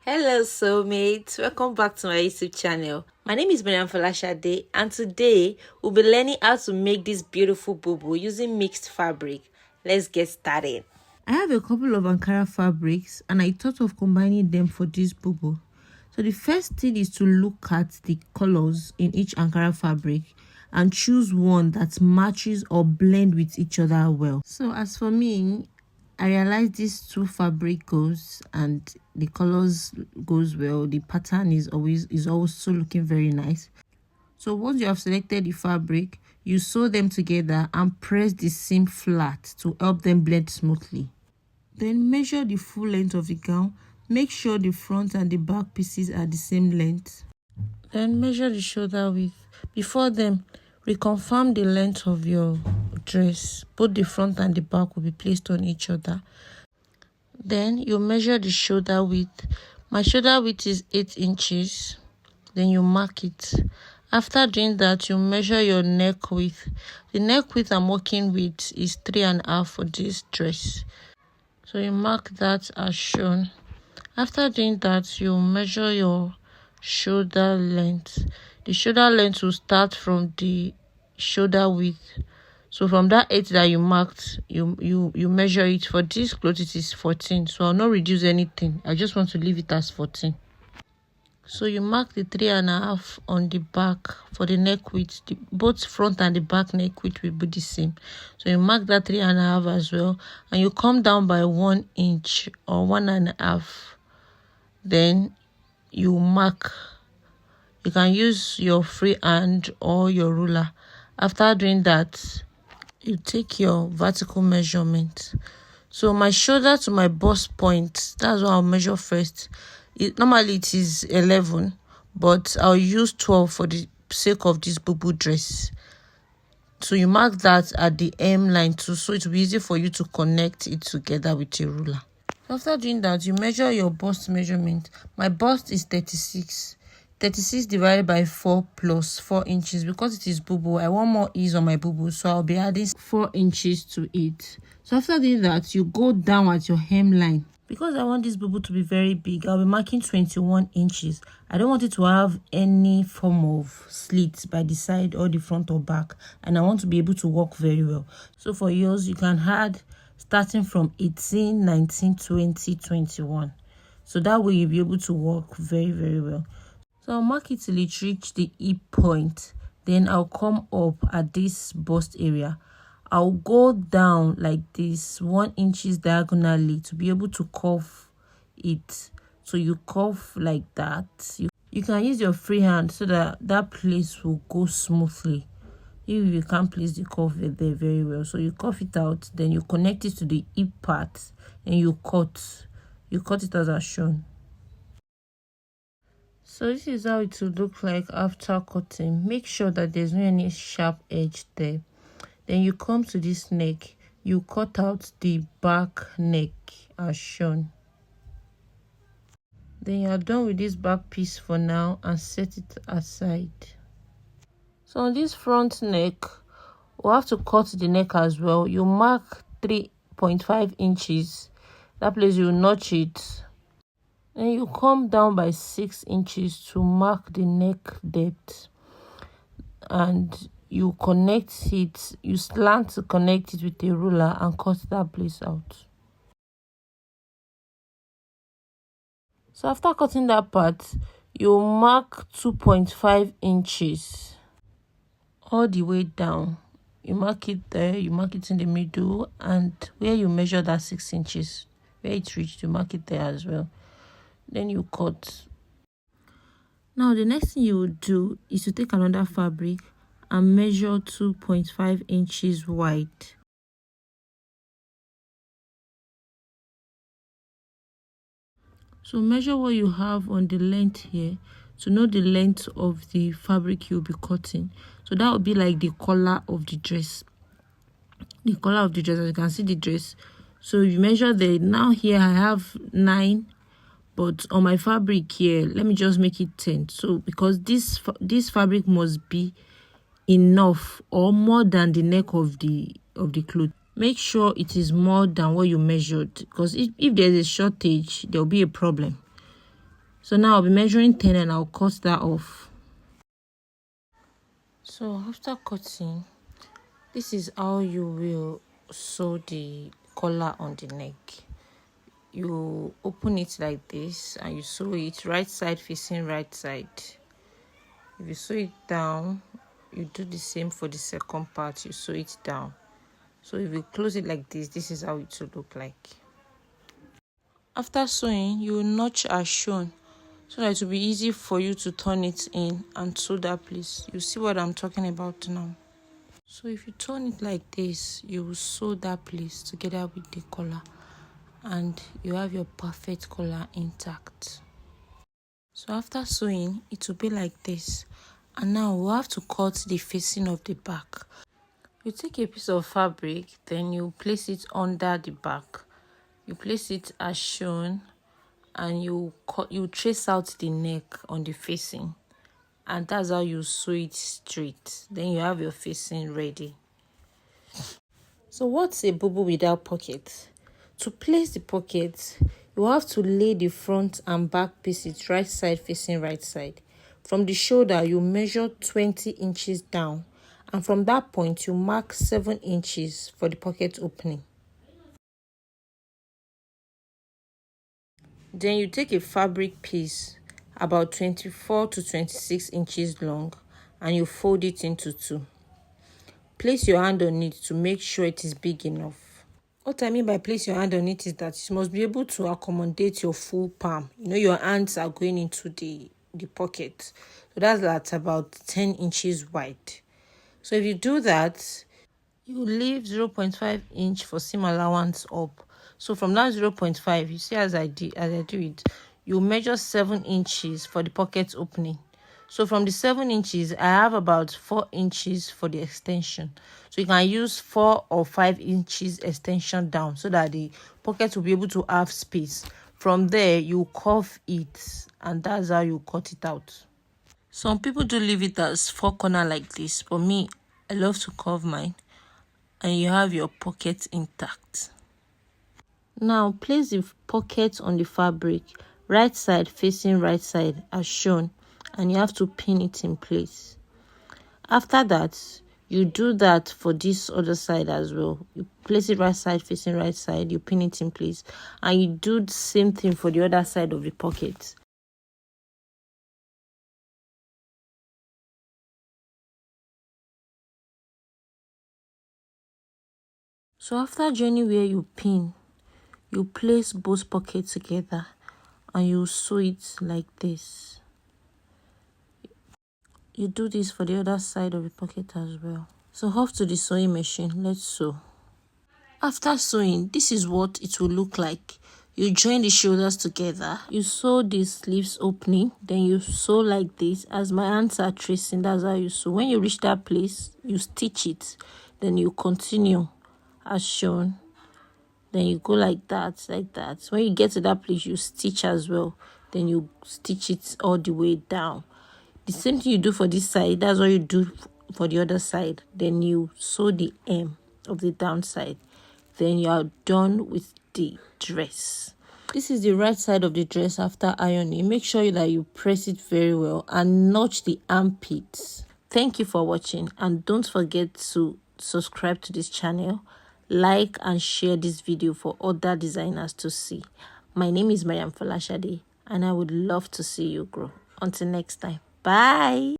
Hello soulmates, welcome back to my YouTube channel. My name is Miriam Folashade and today we'll be learning how to make this beautiful bubu using mixed fabric. Let's get started. I have a couple of Ankara fabrics and I thought of combining them for this bubu. So the first thing is to look at the colors in each Ankara fabric and choose one that matches or blend with each other well. So as for me, I realized these two fabric goes and the colors goes well. The pattern is also looking very nice. So once you have selected the fabric, you sew them together and press the seam flat to help them blend smoothly. Then measure the full length of the gown. Make sure the front and the back pieces are the same length. Then measure the shoulder width. Before them, reconfirm the length of your dress. Both the front and the back will be placed on each other. Then you measure the shoulder width. My shoulder width is 8 inches. Then you mark it. After doing that, you measure your neck width. The neck width I'm working with is 3.5 for this dress. So you mark that as shown. After doing that, you measure your shoulder length. The shoulder length will start from the shoulder width. So from that 8 that you marked, you measure it. For this cloth it is 14, so I'll not reduce anything. I just want to leave it as 14. So you mark the 3.5 on the back for the neck width. Both front and the back neck width will be the same. So you mark that 3.5 as well, and you come down by 1 inch or 1.5. Then you mark. You can use your free hand or your ruler. After doing that, you take your vertical measurement. So my shoulder to my bust point, that's what I'll measure first. Normally it is 11, but I'll use 12 for the sake of this bubu dress. So you mark that at the hem line too, so it will be easy for you to connect it together with your ruler. After doing that, you measure your bust measurement. My bust is 36. 36 divided by 4 plus 4 inches. Because it is bubu, I want more ease on my bubu, so I'll be adding 4 inches to it. So after doing that, you go down at your hemline. Because I want this bubu to be very big, I'll be marking 21 inches. I don't want it to have any form of slits by the side or the front or back, and I want to be able to walk very well. So for yours, you can add starting from 18, 19, 20, 21. So that way you'll be able to walk very, very well. So I'll mark it till it reach the hip point. Then I'll come up at this bust area. I'll go down like this 1 inches diagonally to be able to curve it. So you curve like that. You can use your free hand so that that place will go smoothly. If you can't place the curve there very well, so you curve it out, then you connect it to the hip part and you cut it as shown. So this is how it will look like after cutting. Make sure that there's no any sharp edge there. Then you come to this neck. You cut out the back neck as shown. Then you are done with this back piece for now and set it aside. So on this front neck, we'll have to cut the neck as well. You mark 3.5 inches. That place you notch it. Then you come down by 6 inches to mark the neck depth. And you connect it, you slant to connect it with a ruler and cut that place out. So after cutting that part, you mark 2.5 inches all the way down. You mark it there, you mark it in the middle, and where you measure that 6 inches, where it reached, you mark it there as well. Then you cut. Now the next thing you will do is to take another fabric and measure 2.5 inches wide. So measure what you have on the length here to know the length of the fabric you'll be cutting. So that will be like the collar of the dress. The collar of the dress, as you can see the dress. So you measure the, now here I have 9. But on my fabric here, let me just make it 10. So because this fabric must be enough or more than the neck of the cloth. Make sure it is more than what you measured, because if there's a shortage, there'll be a problem. So now I'll be measuring 10 and I'll cut that off. So after cutting, this is how you will sew the collar on the neck. You open it like this and you sew it right side facing right side. If you sew it down, you do the same for the second part. You sew it down. So if you close it like this, this is how it will look like. After sewing, you will notch as shown so that it will be easy for you to turn it in and sew that place. You see what I'm talking about now. So if you turn it like this, you will sew that place together with the collar and you have your perfect collar intact. So after sewing, it will be like this. And now we'll have to cut the facing of the back. You take a piece of fabric, then you place it under the back. You place it as shown and you trace out the neck on the facing. And that's how you sew it straight. Then you have your facing ready. So what's a bubu without pockets? To place the pockets, you have to lay the front and back pieces right side facing right side. From the shoulder, you measure 20 inches down. And from that point, you mark 7 inches for the pocket opening. Then you take a fabric piece about 24 to 26 inches long and you fold it into two. Place your hand on it to make sure it is big enough. What I mean by place your hand on it is that you must be able to accommodate your full palm. You know, your hands are going into the pocket. So that's about 10 inches wide. So if you do that, you leave 0.5 inch for seam allowance up. So from that 0.5, you see as I do it, you measure 7 inches for the pocket opening. So from the 7 inches, I have about 4 inches for the extension. So you can use 4 or 5 inches extension down so that the pocket will be able to have space. From there, you curve it and that's how you cut it out. Some people do leave it as 4 corner like this, but me, I love to curve mine. And you have your pocket intact. Now place the pocket on the fabric, right side facing right side as shown, and you have to pin it in place. After that, you do that for this other side as well. You place it right side facing right side, you pin it in place, and you do the same thing for the other side of the pocket. So after joining where you pin, you place both pockets together and you sew it like this. You do this for the other side of the pocket as well. So off to the sewing machine, let's sew. After sewing, this is what it will look like. You join the shoulders together, you sew the sleeves opening, then you sew like this. As my hands are tracing, that's how you sew. When you reach that place, you stitch it, then you continue as shown. Then you go like that, like that. When you get to that place, you stitch as well. Then you stitch it all the way down. The same thing you do for this side, that's what you do for the other side. Then you sew the hem of the downside. Then you are done with the dress. This is the right side of the dress after ironing. Make sure that you press it very well and notch the armpits. Thank you for watching and don't forget to subscribe to this channel. Like and share this video for other designers to see. My name is Mariam Falashade and I would love to see you grow. Until next time. Bye.